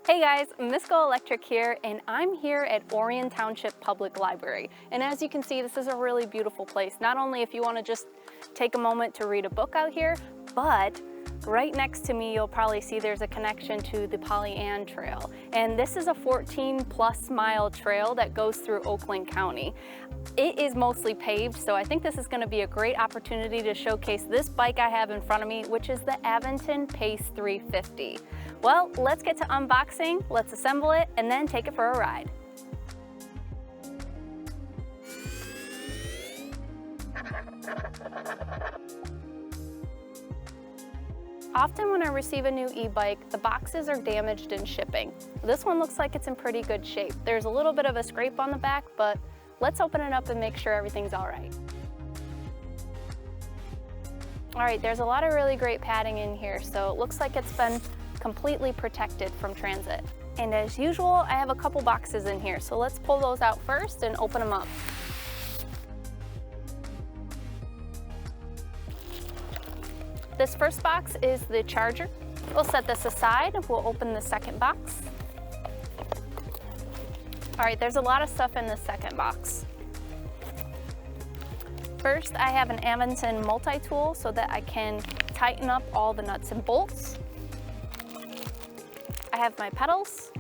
Hey guys, Miss GoElectric here, and I'm here at Orion Township Public Library. And as you can see, this is a really beautiful place. Not only if you want to just take a moment to read a book out here, but right next to me you'll probably see there's a connection to the Ann Trail. And this is a 14+ mile trail that goes through Oakland County. It is mostly paved, so I think this is going to be a great opportunity to showcase this bike I have in front of me, which is the Aventon Pace 350. Well, let's get to unboxing, let's assemble it, and then take it for a ride. Often when I receive a new e-bike, the boxes are damaged in shipping. This one looks like it's in pretty good shape. There's a little bit of a scrape on the back, but let's open it up and make sure everything's all right. All right, there's a lot of really great padding in here, so it looks like it's been completely protected from transit. And as usual, I have a couple boxes in here, so let's pull those out first and open them up. This first box is the charger. We'll set this aside. We'll open the second box. All right, there's a lot of stuff in the second box. First, I have an Aventon multi-tool so that I can tighten up all the nuts and bolts. I have my pedals.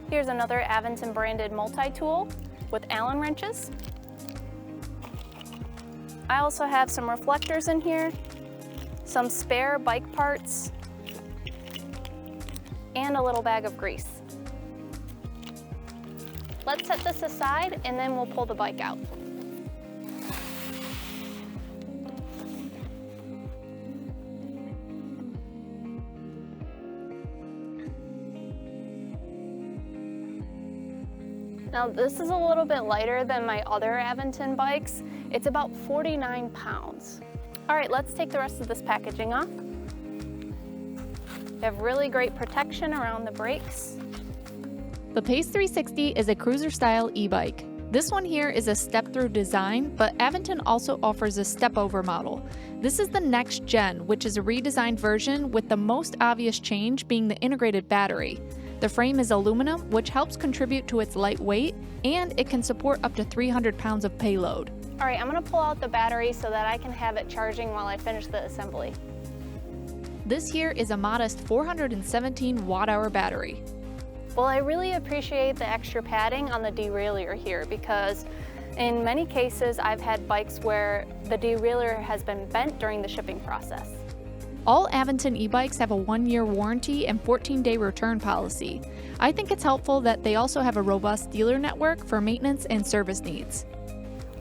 Here's another Aventon branded multi-tool with Allen wrenches. I also have some reflectors in here, some spare bike parts, and a little bag of grease. Let's set this aside and then we'll pull the bike out. Now this is a little bit lighter than my other Aventon bikes. It's about 49 pounds. All right, let's take the rest of this packaging off. They have really great protection around the brakes. The Pace 360 is a cruiser-style e-bike. This one here is a step-through design, but Aventon also offers a step-over model. This is the next gen, which is a redesigned version with the most obvious change being the integrated battery. The frame is aluminum, which helps contribute to its light weight, and it can support up to 300 pounds of payload. All right, I'm gonna pull out the battery so that I can have it charging while I finish the assembly. This here is a modest 417 watt-hour battery. Well, I really appreciate the extra padding on the derailleur here because in many cases I've had bikes where the derailleur has been bent during the shipping process. All Aventon e-bikes have a 1-year warranty and 14-day return policy. I think it's helpful that they also have a robust dealer network for maintenance and service needs.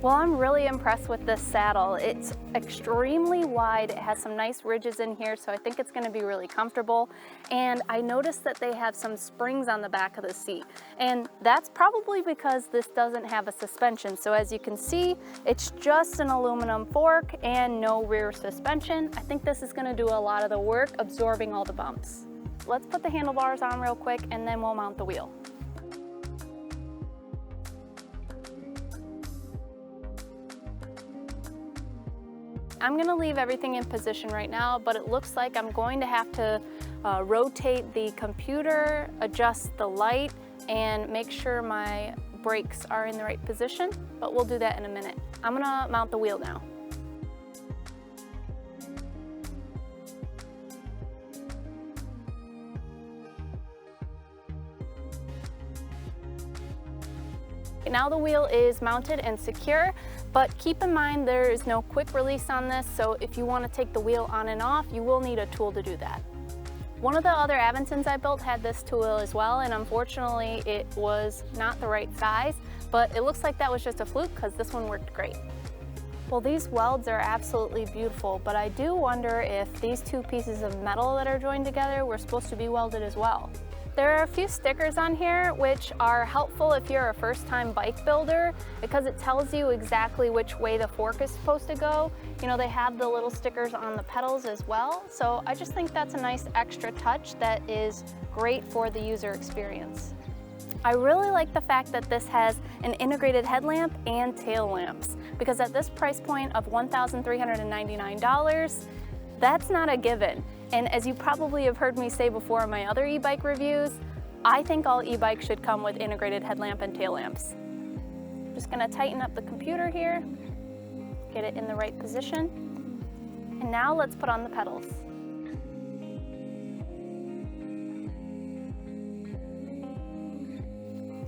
Well, I'm really impressed with this saddle. It's extremely wide. It has some nice ridges in here, so I think it's gonna be really comfortable. And I noticed that they have some springs on the back of the seat. And that's probably because this doesn't have a suspension. So as you can see, it's just an aluminum fork and no rear suspension. I think this is gonna do a lot of the work absorbing all the bumps. Let's put the handlebars on real quick and then we'll mount the wheel. I'm gonna leave everything in position right now, but it looks like I'm going to have to rotate the computer, adjust the light, and make sure my brakes are in the right position, but we'll do that in a minute. I'm gonna mount the wheel now. Now the wheel is mounted and secure, but keep in mind there is no quick release on this, so if you want to take the wheel on and off, you will need a tool to do that. One of the other Aventons I built had this tool as well, and unfortunately it was not the right size, but it looks like that was just a fluke because this one worked great. Well, these welds are absolutely beautiful, but I do wonder if these two pieces of metal that are joined together were supposed to be welded as well. There are a few stickers on here which are helpful if you're a first-time bike builder because it tells you exactly which way the fork is supposed to go. You know, they have the little stickers on the pedals as well, so I just think that's a nice extra touch that is great for the user experience. I really like the fact that this has an integrated headlamp and tail lamps because at this price point of $1,399, that's not a given. And as you probably have heard me say before in my other e-bike reviews, I think all e-bikes should come with integrated headlamp and tail lamps. Just gonna tighten up the computer here, get it in the right position. And now let's put on the pedals.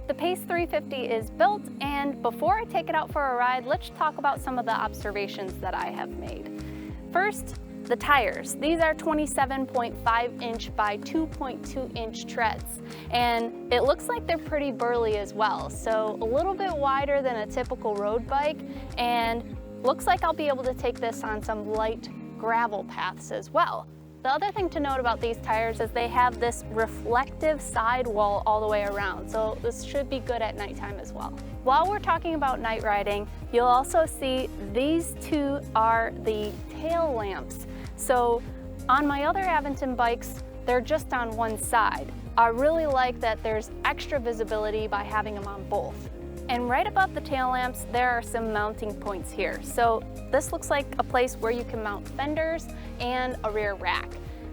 The Pace 350 is built, and before I take it out for a ride, let's talk about some of the observations that I have made. First, the tires. These are 27.5 inch by 2.2 inch treads, and it looks like they're pretty burly as well. So a little bit wider than a typical road bike, and looks like I'll be able to take this on some light gravel paths as well. The other thing to note about these tires is they have this reflective sidewall all the way around, so this should be good at nighttime as well. While we're talking about night riding, you'll also see these two are the tail lamps. So on my other Aventon bikes, they're just on one side. I really like that there's extra visibility by having them on both. And right above the tail lamps, there are some mounting points here. So this looks like a place where you can mount fenders and a rear rack.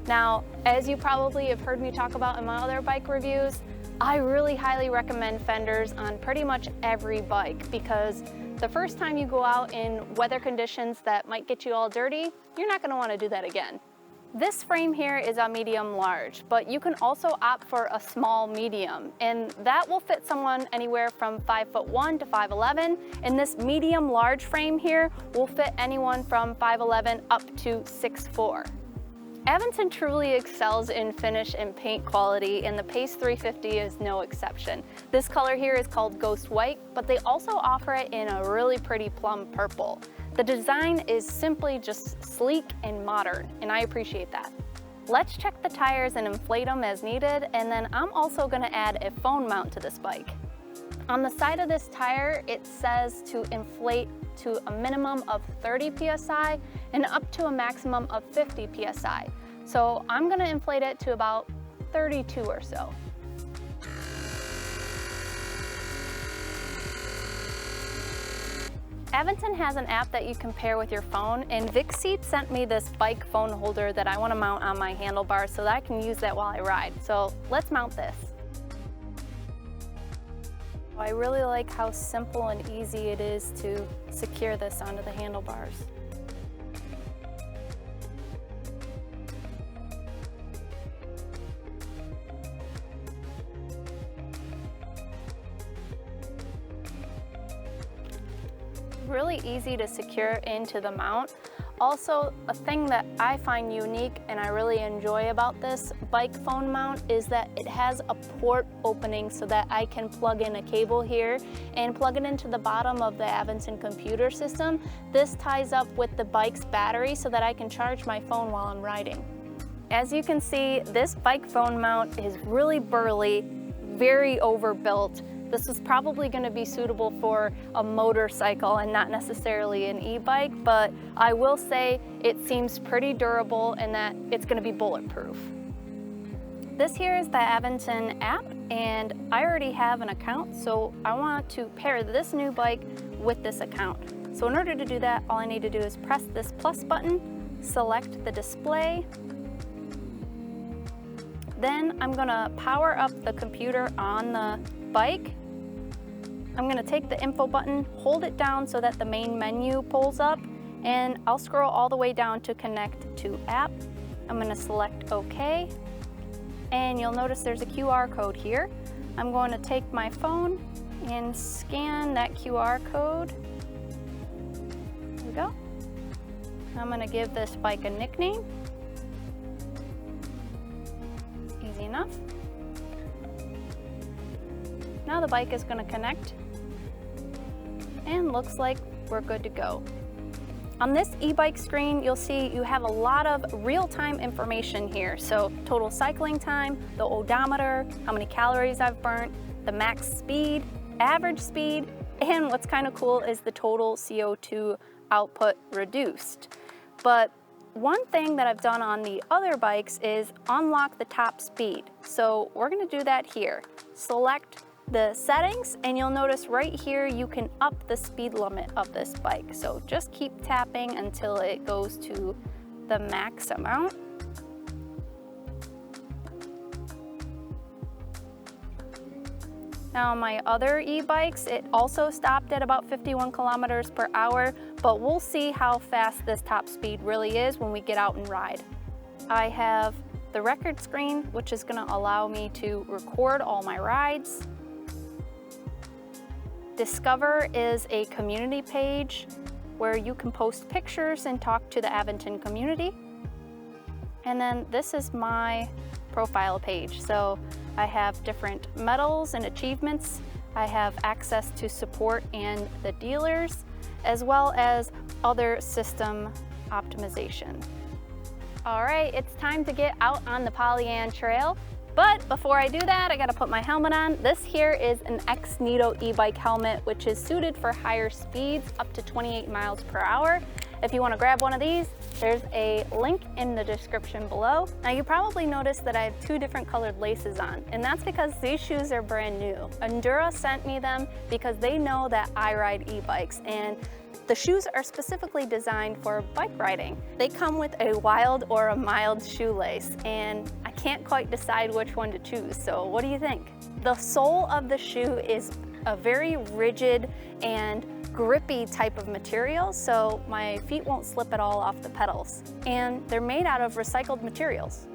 Now, as you probably have heard me talk about in my other bike reviews, I really highly recommend fenders on pretty much every bike, because the first time you go out in weather conditions that might get you all dirty, you're not gonna wanna do that again. This frame here is a medium large, but you can also opt for a small medium, and that will fit someone anywhere from 5'1" to 5'11", and this medium large frame here will fit anyone from 5'11" up to 6'4". Aventon truly excels in finish and paint quality, and the Pace 350 is no exception. This color here is called Ghost White, but they also offer it in a really pretty plum purple. The design is simply just sleek and modern, and I appreciate that. Let's check the tires and inflate them as needed, and then I'm also gonna add a phone mount to this bike. On the side of this tire, it says to inflate to a minimum of 30 PSI and up to a maximum of 50 PSI. So I'm gonna inflate it to about 32 or so. Aventon has an app that you can pair with your phone, and Vicseed sent me this bike phone holder that I want to mount on my handlebars so that I can use that while I ride. So let's mount this. I really like how simple and easy it is to secure this onto the handlebars. Really easy to secure into the mount. Also, a thing that I find unique and I really enjoy about this bike phone mount is that it has a port opening so that I can plug in a cable here and plug it into the bottom of the Aventon computer system. This ties up with the bike's battery so that I can charge my phone while I'm riding. As you can see, this bike phone mount is really burly, very overbuilt. This is probably going to be suitable for a motorcycle and not necessarily an e-bike, but I will say it seems pretty durable and that it's going to be bulletproof. This here is the Aventon app, and I already have an account, so I want to pair this new bike with this account. So in order to do that, all I need to do is press this plus button, select the display. Then I'm going to power up the computer on the bike. I'm going to take the info button, hold it down so that the main menu pulls up, and I'll scroll all the way down to connect to app. I'm going to select OK, and you'll notice there's a QR code here. I'm going to take my phone and scan that QR code. There we go. I'm going to give this bike a nickname. Easy enough. Now the bike is going to connect, and looks like we're good to go. On this e-bike screen, you'll see you have a lot of real-time information here. So total cycling time, the odometer, how many calories I've burnt, the max speed, average speed, and what's kind of cool is the total CO2 output reduced. But one thing that I've done on the other bikes is unlock the top speed. So we're going to do that here. Select the settings, and you'll notice right here you can up the speed limit of this bike. So just keep tapping until it goes to the max amount. Now my other e-bikes, it also stopped at about 51 kilometers per hour, but we'll see how fast this top speed really is when we get out and ride. I have the record screen, which is gonna allow me to record all my rides. Discover is a community page where you can post pictures and talk to the Aventon community. And then this is my profile page. So I have different medals and achievements. I have access to support and the dealers, as well as other system optimization. All right, it's time to get out on the Ann Trail. But before I do that, I gotta put my helmet on. This here is an Xnito e-bike helmet, which is suited for higher speeds, up to 28 miles per hour. If you wanna grab one of these, there's a link in the description below. Now you probably noticed that I have 2 different colored laces on, and that's because these shoes are brand new. Endura sent me them because they know that I ride e-bikes, and the shoes are specifically designed for bike riding. They come with a wild or a mild shoelace, and I can't quite decide which one to choose, so what do you think? The sole of the shoe is a very rigid and grippy type of material, so my feet won't slip at all off the pedals. And they're made out of recycled materials.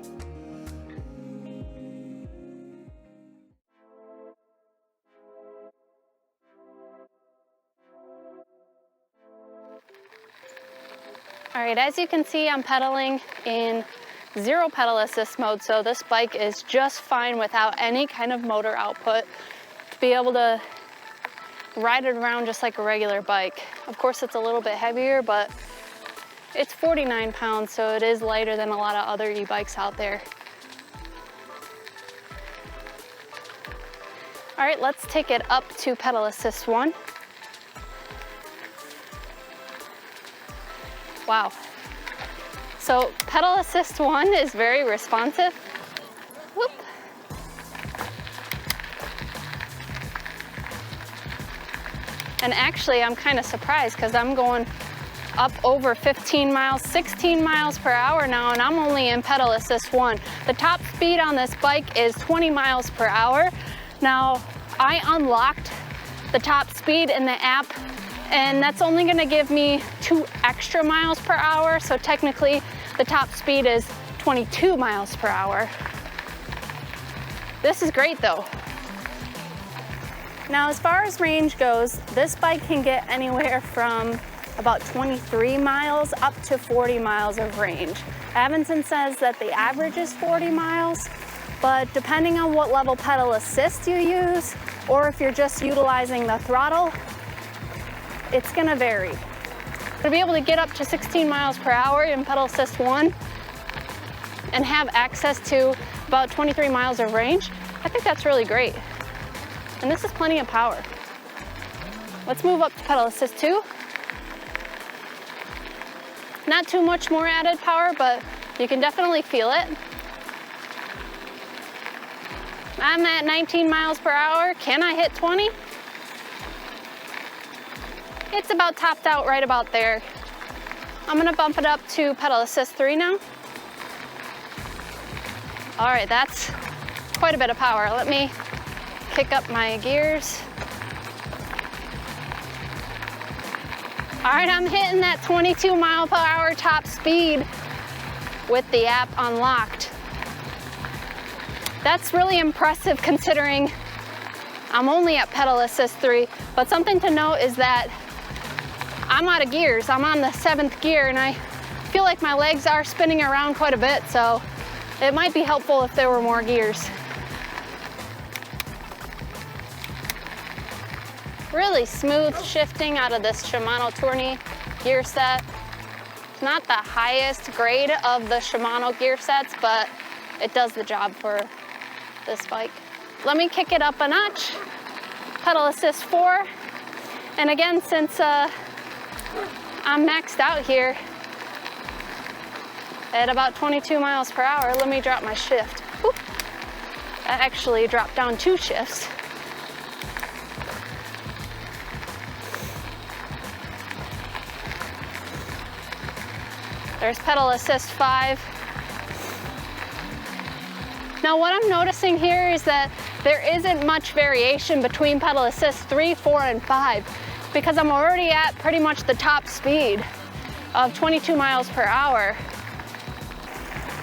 All right, as you can see, I'm pedaling in 0 pedal assist mode, so this bike is just fine without any kind of motor output to be able to ride it around just like a regular bike. Of course, it's a little bit heavier, but it's 49 pounds, so it is lighter than a lot of other e-bikes out there. All right, let's take it up to pedal assist 1. Wow. So pedal assist 1 is very responsive. Whoop. And actually, I'm kind of surprised because I'm going up over 15 miles, 16 miles per hour now, and I'm only in pedal assist 1. The top speed on this bike is 20 miles per hour. Now, I unlocked the top speed in the app, and that's only gonna give me 2 extra miles per hour, so technically the top speed is 22 miles per hour. This is great though. Now, as far as range goes, this bike can get anywhere from about 23 miles up to 40 miles of range. Aventon says that the average is 40 miles, but depending on what level pedal assist you use, or if you're just utilizing the throttle, it's gonna vary. To be able to get up to 16 miles per hour in pedal assist 1 and have access to about 23 miles of range, I think that's really great. And this is plenty of power. Let's move up to pedal assist 2. Not too much more added power, but you can definitely feel it. I'm at 19 miles per hour. Can I hit 20? It's about topped out right about there. I'm gonna bump it up to pedal assist 3 now. All right, that's quite a bit of power. Let me kick up my gears. All right, I'm hitting that 22 mile per hour top speed with the app unlocked. That's really impressive considering I'm only at pedal assist 3, but something to note is that I'm out of gears. I'm on the 7th gear and I feel like my legs are spinning around quite a bit, so it might be helpful if there were more gears. Really smooth shifting out of this Shimano Tourney gear set. It's not the highest grade of the Shimano gear sets, but it does the job for this bike. Let me kick it up a notch. Pedal assist 4. And again, since I'm maxed out here at about 22 miles per hour, let me drop my shift. Whoop. I actually dropped down 2 shifts. There's pedal assist 5. Now what I'm noticing here is that there isn't much variation between pedal assist 3, 4, and 5 because I'm already at pretty much the top speed of 22 miles per hour.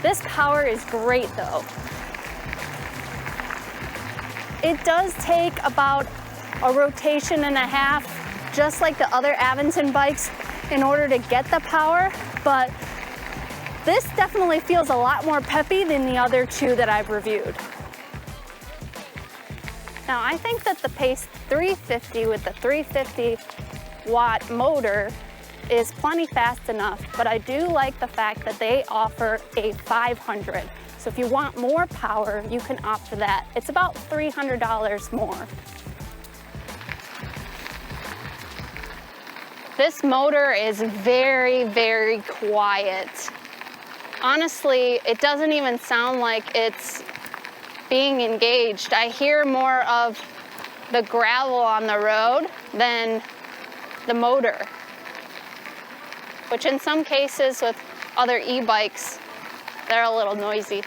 This power is great though. It does take about a rotation and a half, just like the other Aventon bikes, in order to get the power, but this definitely feels a lot more peppy than the other two that I've reviewed. Now I think that the Pace 350 with the 350 watt motor is plenty fast enough, but I do like the fact that they offer a 500. So if you want more power, you can opt for that. It's about $300 more. This motor is very, very quiet. Honestly, it doesn't even sound like it's being engaged. I hear more of the gravel on the road than the motor, which in some cases with other e-bikes, they're a little noisy.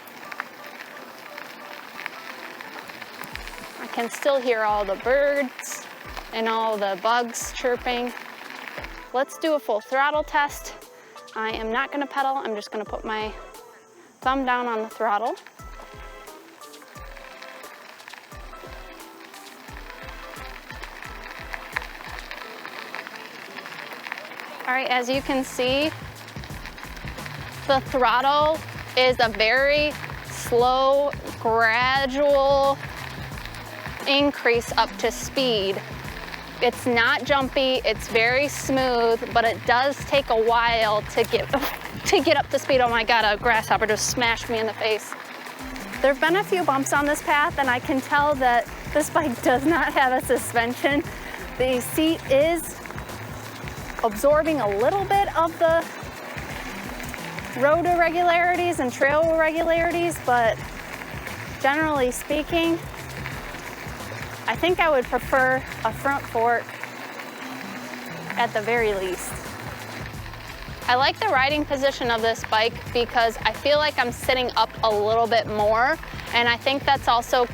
I can still hear all the birds and all the bugs chirping. Let's do a full throttle test. I am not gonna pedal, I'm just gonna put my thumb down on the throttle. All right, as you can see, the throttle is a very slow, gradual increase up to speed. It's not jumpy, it's very smooth, but it does take a while to get up to speed. Oh my God, a grasshopper just smashed me in the face. There have been a few bumps on this path, and I can tell that this bike does not have a suspension. The seat is absorbing a little bit of the road irregularities and trail irregularities, but generally speaking, I think I would prefer a front fork at the very least. I like the riding position of this bike because I feel like I'm sitting up a little bit more, and I think that's also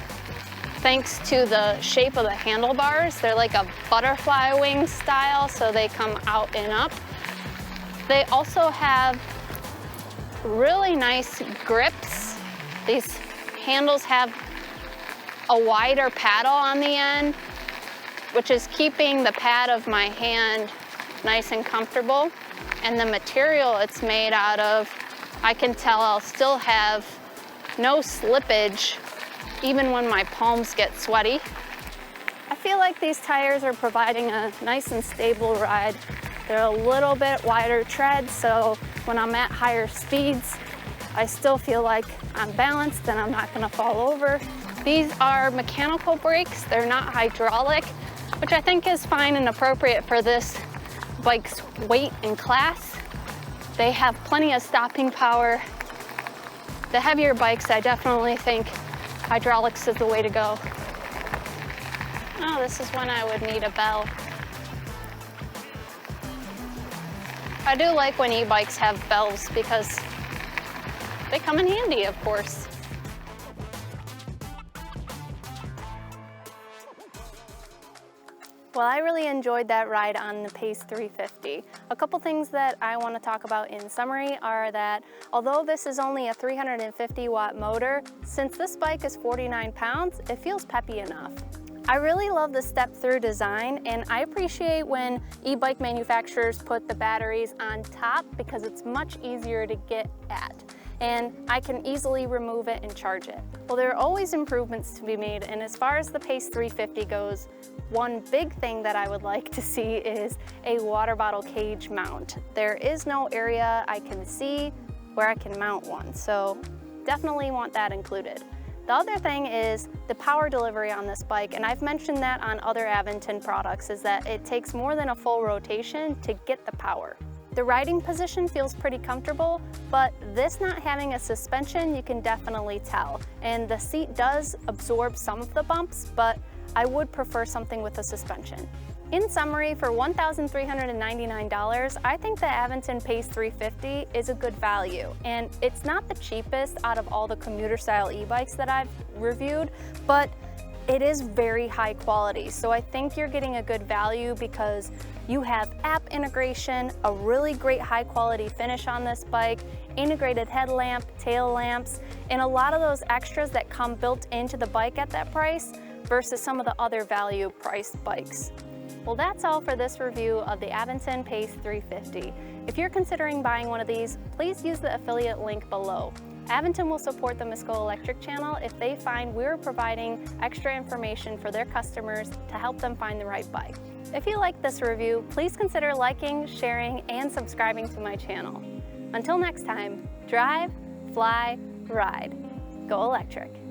thanks to the shape of the handlebars. They're like a butterfly wing style, so they come out and up. They also have really nice grips. These handles have a wider paddle on the end, which is keeping the pad of my hand nice and comfortable. And the material it's made out of, I can tell I'll still have no slippage even when my palms get sweaty. I feel like these tires are providing a nice and stable ride. They're a little bit wider tread, so when I'm at higher speeds, I still feel like I'm balanced and I'm not gonna fall over. These are mechanical brakes, they're not hydraulic, which I think is fine and appropriate for this bike's weight and class. They have plenty of stopping power. The heavier bikes, I definitely think hydraulics is the way to go. Oh, this is when I would need a bell. I do like when e-bikes have bells because they come in handy, of course. Well, I really enjoyed that ride on the Pace 350. A couple things that I want to talk about in summary are that although this is only a 350 watt motor, since this bike is 49 pounds, it feels peppy enough. I really love the step-through design, and I appreciate when e-bike manufacturers put the batteries on top because it's much easier to get at, and I can easily remove it and charge it. Well, there are always improvements to be made, and as far as the Pace 350 goes, one big thing that I would like to see is a water bottle cage mount. There is no area I can see where I can mount one, so definitely want that included. The other thing is the power delivery on this bike, and I've mentioned that on other Aventon products, is that it takes more than a full rotation to get the power. The riding position feels pretty comfortable, but this not having a suspension, you can definitely tell. And the seat does absorb some of the bumps, but I would prefer something with a suspension. In summary, for $1,399, I think the Aventon Pace 350 is a good value, and it's not the cheapest out of all the commuter style e-bikes that I've reviewed, but it is very high quality. So I think you're getting a good value because you have app integration, a really great high quality finish on this bike, integrated headlamp, tail lamps, and a lot of those extras that come built into the bike at that price versus some of the other value priced bikes. Well, that's all for this review of the Aventon Pace 350. If you're considering buying one of these, please use the affiliate link below. Aventon will support the Miss GoElectric channel if they find we're providing extra information for their customers to help them find the right bike. If you like this review, please consider liking, sharing, and subscribing to my channel. Until next time, drive, fly, ride. Go Electric.